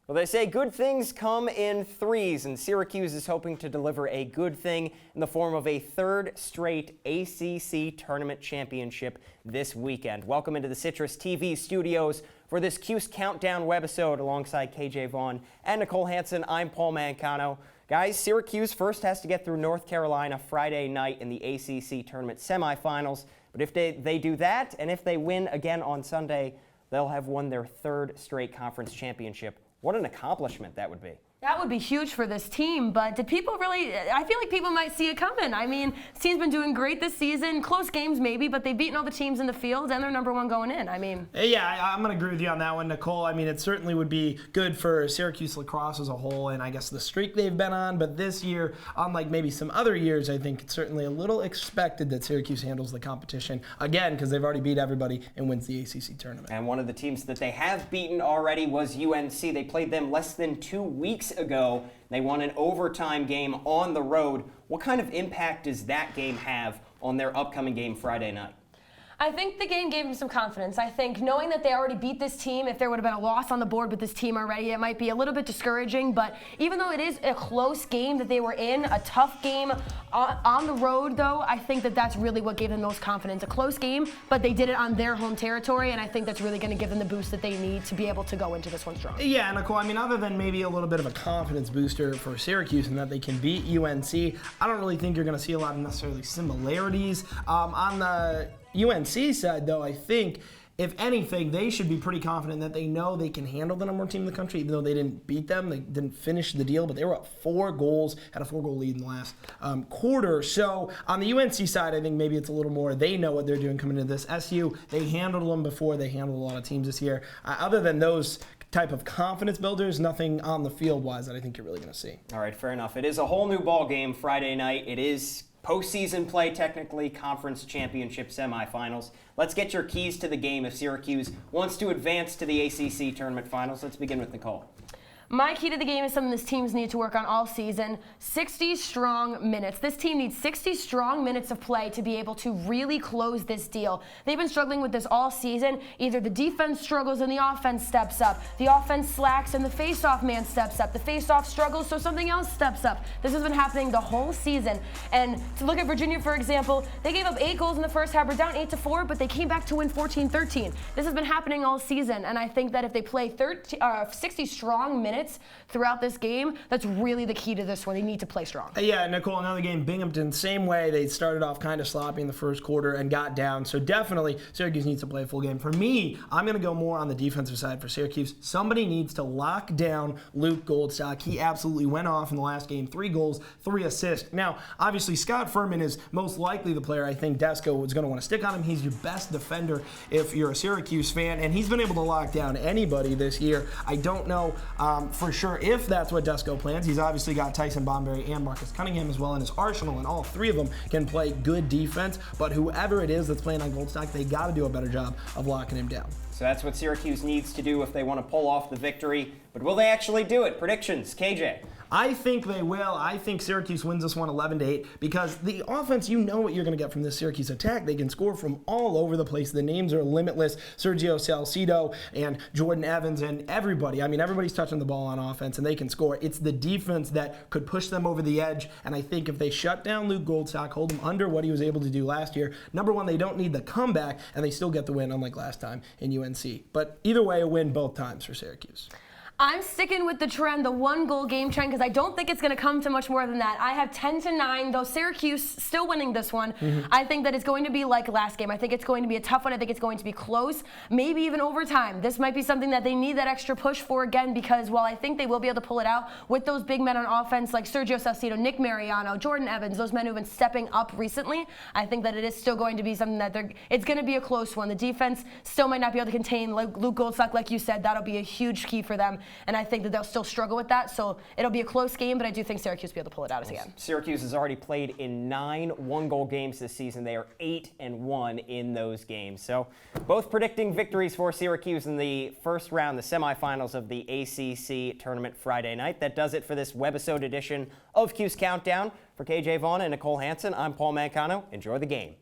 Well, they say good things come in threes, and Syracuse is hoping to deliver a good thing in the form of a third straight ACC Tournament championship this weekend. Welcome into the CitrusTV studios for this Cuse Countdown webisode alongside KJ Vaughn and Nicole Hansen. I'm Paul Mancano. Guys, Syracuse first has to get through North Carolina Friday night in the ACC Tournament semifinals. But if they do that, and if they win again on Sunday, they'll have won their third straight conference championship. What an accomplishment that would be. That would be huge for this team, but did people really, I feel like people might see it coming. I mean, this team's been doing great this season, close games maybe, but they've beaten all the teams in the field and they're #1 going in. I mean. Yeah, I'm going to agree with you on that one, Nicole. I mean, it certainly would be good for Syracuse lacrosse as a whole and I guess the streak they've been on, but this year, unlike maybe some other years, I think it's certainly a little expected that Syracuse handles the competition again because they've already beat everybody and wins the ACC tournament. And one of the teams that they have beaten already was UNC. They played them less than 2 weeks ago. They won an overtime game on the road. What kind of impact does that game have on their upcoming game Friday night? I think the game gave them some confidence. I think knowing that they already beat this team, if there would have been a loss on the board with this team already, it might be a little bit discouraging. But even though it is a close game that they were in, a tough game on the road, though, I think that that's really what gave them most confidence. A close game, but they did it on their home territory, and I think that's really going to give them the boost that they need to be able to go into this one strong. Yeah, Nicole, I mean, other than maybe a little bit of a confidence booster for Syracuse in that they can beat UNC, I don't really think you're going to see a lot of necessarily similarities. On the UNC side, though, I think, if anything, they should be pretty confident that they know they can handle the #1 team in the country, even though they didn't beat them. They didn't finish the deal, but they were up 4 goals, had a 4-goal lead in the last quarter. So on the UNC side, I think maybe it's a little more they know what they're doing coming into this. SU, they handled them before. They handled a lot of teams this year. Other than those type of confidence builders, nothing on the field-wise that I think you're really going to see. All right, fair enough. It is a whole new ball game Friday night. It is postseason play, technically, conference championship semifinals. Let's get your keys to the game if Syracuse wants to advance to the ACC tournament finals. Let's begin with Nicole. My key to the game is something this team's need to work on all season, 60 strong minutes. This team needs 60 strong minutes of play to be able to really close this deal. They've been struggling with this all season. Either the defense struggles and the offense steps up, the offense slacks and the face-off man steps up, the face-off struggles so something else steps up. This has been happening the whole season. And to look at Virginia, for example, they gave up 8 goals in the first half. We're down 8-4, but they came back to win 14-13. This has been happening all season, and I think that if they play 60 strong minutes throughout this game, that's really the key to this one. They need to play strong. Yeah, Nicole, another game, Binghamton, same way. They started off kind of sloppy in the first quarter and got down. So definitely, Syracuse needs to play a full game. For me, I'm going to go more on the defensive side for Syracuse. Somebody needs to lock down Luke Goldstock. He absolutely went off in the last game. 3 goals, 3 assists. Now, obviously, Scott Furman is most likely the player I think Desko was going to want to stick on him. He's your best defender if you're a Syracuse fan, and he's been able to lock down anybody this year. I don't know for sure if that's what Desko plans. He's obviously got Tyson Bomberry and Marcus Cunningham as well in his arsenal, and all 3 of them can play good defense, but whoever it is that's playing on Goldstock, they got to do a better job of locking him down. So that's what Syracuse needs to do if they want to pull off the victory. But will they actually do it? Predictions, KJ. I think they will. I think Syracuse wins this one 11-8 because the offense, you know what you're going to get from this Syracuse attack. They can score from all over the place. The names are limitless. Sergio Salcido and Jordan Evans and everybody. I mean, everybody's touching the ball on offense and they can score. It's the defense that could push them over the edge. And I think if they shut down Luke Goldstock, hold him under what he was able to do last year, #1, they don't need the comeback and they still get the win, unlike last time in UNC. But either way, a win both times for Syracuse. I'm sticking with the trend, the 1-goal game trend, because I don't think it's going to come to much more than that. I have 10-9, though Syracuse still winning this one. I think that it's going to be like last game. I think it's going to be a tough one. I think it's going to be close, maybe even overtime. This might be something that they need that extra push for again, because while I think they will be able to pull it out with those big men on offense like Sergio Salcido, Nick Mariano, Jordan Evans, those men who've been stepping up recently, I think that it is still going to be something that it's going to be a close one. The defense still might not be able to contain Luke Goldstock, like you said. That'll be a huge key for them. And I think that they'll still struggle with that. So it'll be a close game, but I do think Syracuse will be able to pull it out again. Syracuse has already played in 9 1-goal games this season. They are 8-1 in those games. So both predicting victories for Syracuse in the first round, the semifinals of the ACC Tournament Friday night. That does it for this webisode edition of Cuse Countdown. For KJ Vaughn and Nicole Hansen, I'm Paul Mancano. Enjoy the game.